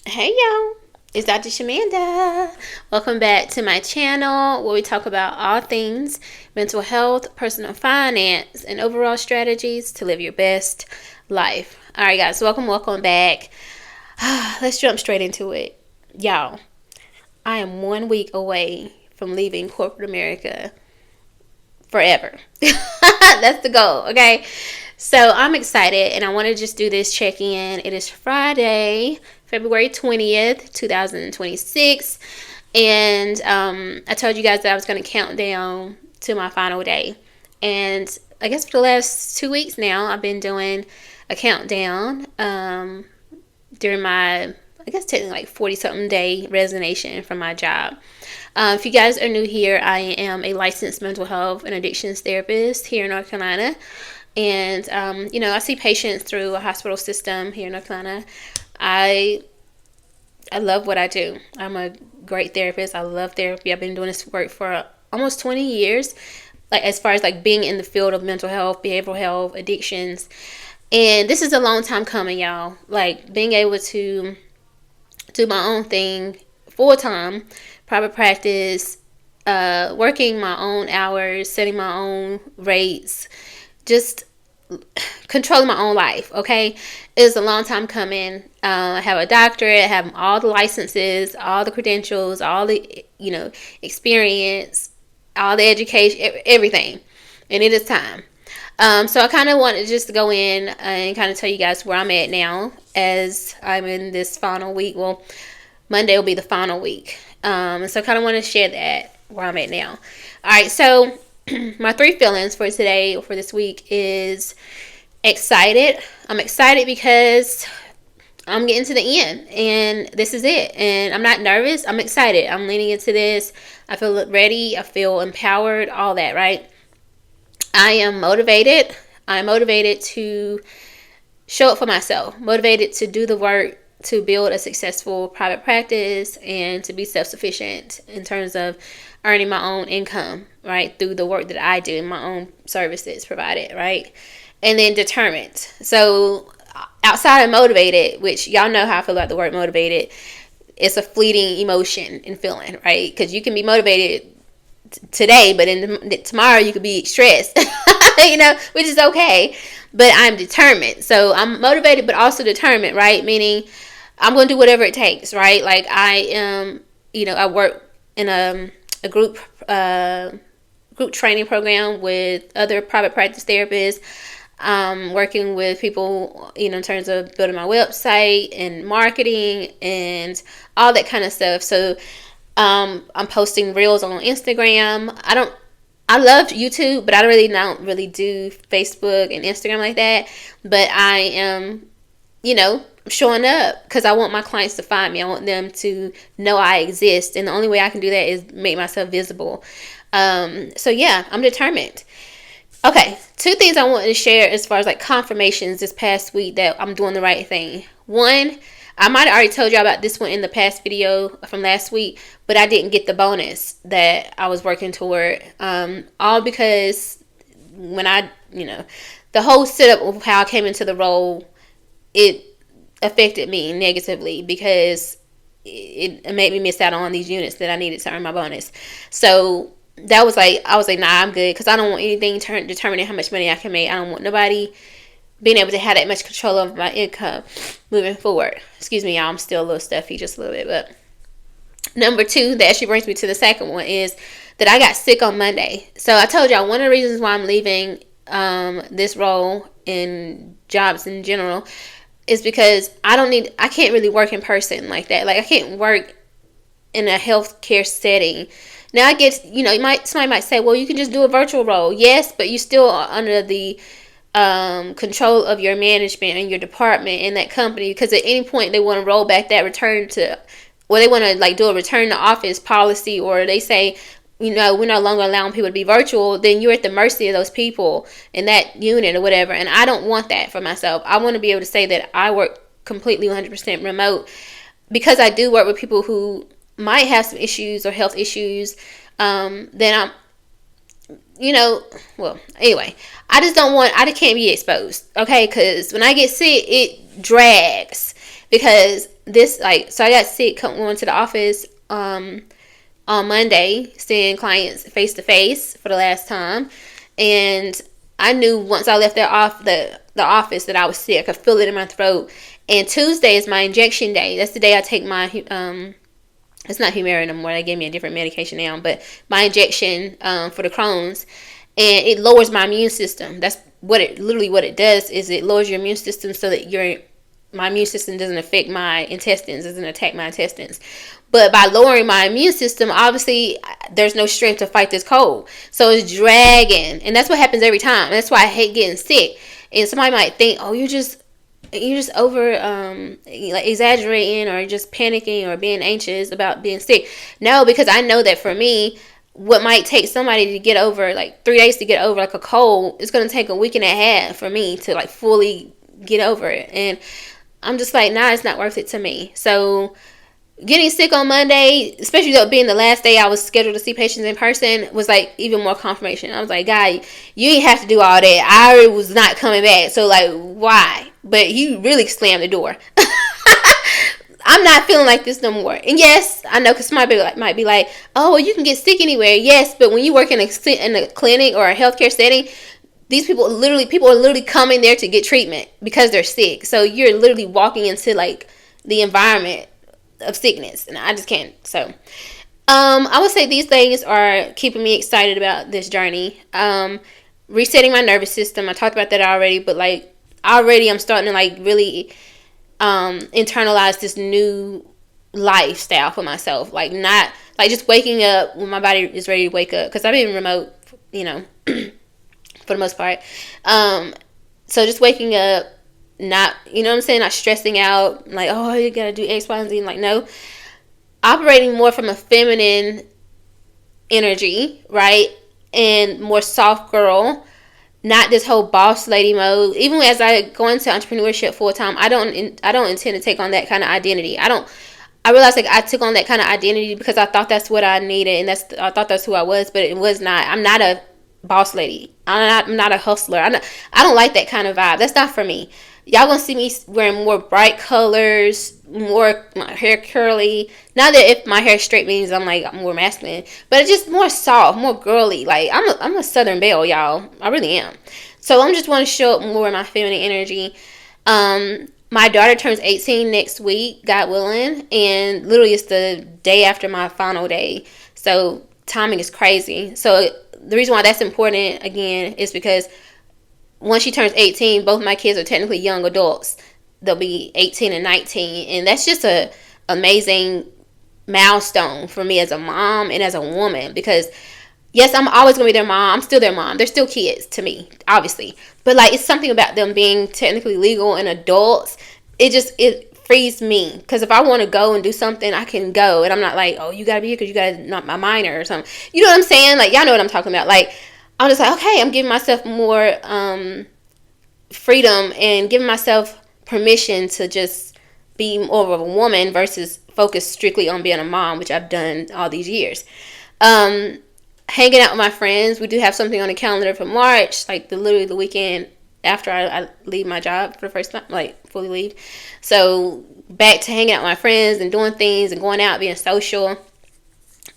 Hey y'all, it's Dr. Shamanda. Welcome back to my channel where we talk about all things mental health, personal finance, and overall strategies to live your best life. Alright guys, welcome back. Let's jump straight into it. Y'all, I am 1 week away from leaving corporate America forever. That's the goal, okay? So I'm excited and I want to just do this check-in. It is Friday, February 20th, 2026. And I told you guys that I was going to count down to my final day. And I guess for the last 2 weeks now, I've been doing a countdown during my, I guess technically like 40-something day resignation from my job. If you guys are new here, I am a licensed mental health and addictions therapist here in North Carolina. And, I see patients through a hospital system here in North Carolina. I love what I do. I'm a great therapist. I love therapy. I've been doing this work for almost 20 years, like as far as like being in the field of mental health, behavioral health, addictions. And this is a long time coming, y'all. Like being able to do my own thing full time, private practice, working my own hours, setting my own rates, just controlling my own life, okay? It's a long time coming. I have a doctorate, I have all the licenses, all the credentials, all the, experience, all the education, everything. And it is time. So I kind of wanted just to go in and kind of tell you guys where I'm at now as I'm in this final week. Well, Monday will be the final week. So I kind of want to share that where I'm at now. All right, so my 3 feelings for today or for this week is excited. I'm excited because I'm getting to the end and this is it. And I'm not nervous. I'm excited. I'm leaning into this. I feel ready. I feel empowered, all that, right? I am motivated. I'm motivated to show up for myself, motivated to do the work to build a successful private practice and to be self-sufficient in terms of earning my own income, right, through the work that I do and my own services provided, right? And then determined. So outside of motivated, which y'all know how I feel about the word motivated, it's a fleeting emotion and feeling, right? Because you can be motivated today, but tomorrow you could be stressed, which is okay. But I'm determined. So I'm motivated, but also determined, right? Meaning I'm going to do whatever it takes, right? Like I am, I work in a group training program with other private practice therapists. Working with people, in terms of building my website and marketing and all that kind of stuff. So I'm posting reels on Instagram. I love YouTube, but I don't really do Facebook and Instagram like that. But I am, showing up because I want my clients to find me. I want them to know I exist. And the only way I can do that is make myself visible. So yeah, I'm determined. Okay, 2 things I wanted to share as far as like confirmations this past week that I'm doing the right thing. One, I might have already told y'all about this one in the past video from last week, but I didn't get the bonus that I was working toward. All because when the whole setup of how I came into the role, it affected me negatively because it made me miss out on these units that I needed to earn my bonus. So I was like, nah, I'm good because I don't want anything determining how much money I can make. I don't want nobody being able to have that much control over my income moving forward. Excuse me, y'all, I'm still a little stuffy, just a little bit. But number 2, that actually brings me to the second one, is that I got sick on Monday. So I told y'all one of the reasons why I'm leaving this role in jobs in general is because I can't really work in person like that. Like I can't work in a healthcare setting. Now I guess, somebody might say, well, you can just do a virtual role. Yes, but you still are under the control of your management and your department in that company, because at any point they want to roll back that they want to like do a return to office policy, or they say, we're no longer allowing people to be virtual, then you're at the mercy of those people in that unit or whatever. And I don't want that for myself. I want to be able to say that I work completely 100% remote, because I do work with people who might have some issues or health issues. Then anyway, I can't be exposed, okay? Because when I get sick, it drags. Because so I got sick going to the office on Monday, seeing clients face to face for the last time, and I knew once I left the office that I was sick. I could feel it in my throat. And Tuesday is my injection day. That's the day I take my it's not Humira anymore. They gave me a different medication now, but my injection for the Crohn's, and it lowers my immune system. That's what it does is it lowers your immune system so that my immune system doesn't affect my intestines, doesn't attack my intestines. But by lowering my immune system, obviously there's no strength to fight this cold. So it's dragging, and that's what happens every time. That's why I hate getting sick. And somebody might think, oh, you're just over like exaggerating or just panicking or being anxious about being sick. No, because I know that for me, what might take somebody to get over, like 3 days to get over like a cold, it's going to take a week and a half for me to like fully get over it. And I'm just like, nah, it's not worth it to me. So getting sick on Monday, especially though being the last day I was scheduled to see patients in person, was like even more confirmation. I was like, God, you ain't have to do all that. I already was not coming back. So like, why? But he really slammed the door. I'm not feeling like this no more. And yes, I know because somebody might be like, oh, well, you can get sick anywhere. Yes, but when you work in a clinic or a healthcare setting, people are literally coming there to get treatment because they're sick. So you're literally walking into like the environment of sickness, and I just can't. So I would say these things are keeping me excited about this journey. Resetting my nervous system, I talked about that already, but like already I'm starting to like really internalize this new lifestyle for myself. Like not like just waking up when my body is ready to wake up, because I've been remote, for the most part. So just waking up, not, not stressing out, like, oh, you gotta do X, Y, and Z. Like, no. Operating more from a feminine energy, right? And more soft girl, not this whole boss lady mode. Even as I go into entrepreneurship full time, I don't intend to take on that kind of identity. I realized like I took on that kind of identity because I thought that's what I needed, and I thought that's who I was, but it was not. I'm not a boss lady. I'm not a hustler. I don't like that kind of vibe. That's not for me. Y'all gonna see me wearing more bright colors, more my hair curly. Not that if my hair straight means I'm like more masculine, but it's just more soft, more girly. Like I'm a Southern belle, y'all. I really am. So I'm just want to show up more in my feminine energy. My daughter turns 18 next week, God willing, and literally it's the day after my final day. So timing is crazy. So the reason why that's important again is because once she turns 18, both my kids are technically young adults. They'll be 18 and 19. And that's just a amazing milestone for me as a mom and as a woman. Because, yes, I'm always going to be their mom. I'm still their mom. They're still kids to me, obviously. But, like, it's something about them being technically legal and adults. It frees me. Because if I want to go and do something, I can go. And I'm not like, oh, you got to be here because you got to not my minor or something. You know what I'm saying? Like, y'all know what I'm talking about. Like, I'm just like, okay, I'm giving myself more freedom and giving myself permission to just be more of a woman versus focus strictly on being a mom, which I've done all these years. Hanging out with my friends. We do have something on the calendar for March, like literally the weekend after I leave my job for the first time, like fully leave. So back to hanging out with my friends and doing things and going out, being social.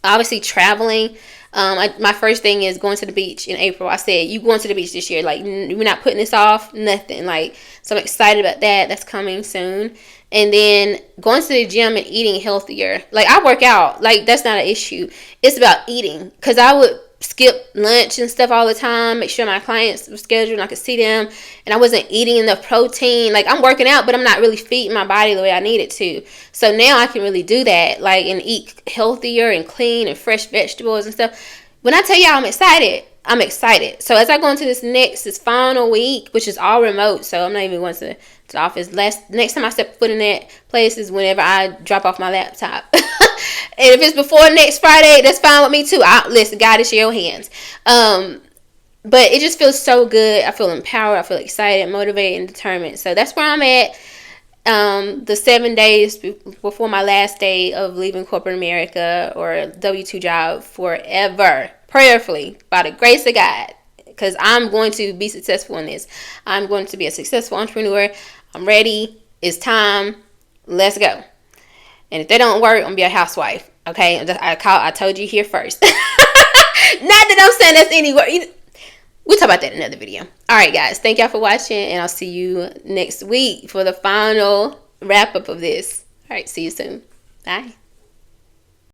Obviously traveling. My first thing is going to the beach in April. I said, you going to the beach this year. Like, we're not putting this off, nothing. Like, so I'm excited about that. That's coming soon. And then going to the gym and eating healthier. Like, I work out. Like, that's not an issue. It's about eating. Because I would skip lunch and stuff all the time. Make sure my clients were scheduled and I could see them. And I wasn't eating enough protein. Like, I'm working out, but I'm not really feeding my body the way I need it to. So now I can really do that. Like, and eat healthier and clean and fresh vegetables and stuff. When I tell y'all I'm excited, I'm excited. So as I go into this final week, which is all remote, so I'm not even going to the office. Next time I step foot in that place is whenever I drop off my laptop. And if it's before next Friday, that's fine with me too. Listen, God, it's your hands. But it just feels so good. I feel empowered. I feel excited, motivated, and determined. So that's where I'm at. The 7 days before my last day of leaving corporate America or a W-2 job forever, prayerfully, by the grace of God, because I'm going to be successful in this. I'm going to be a successful entrepreneur. I'm ready. It's time. Let's go. And if they don't work, I'm gonna be a housewife. Okay, I told you here first. Not that I'm saying that's anywhere. We'll talk about that in another video. All right, guys. Thank y'all for watching, and I'll see you next week for the final wrap up of this. All right, see you soon. Bye.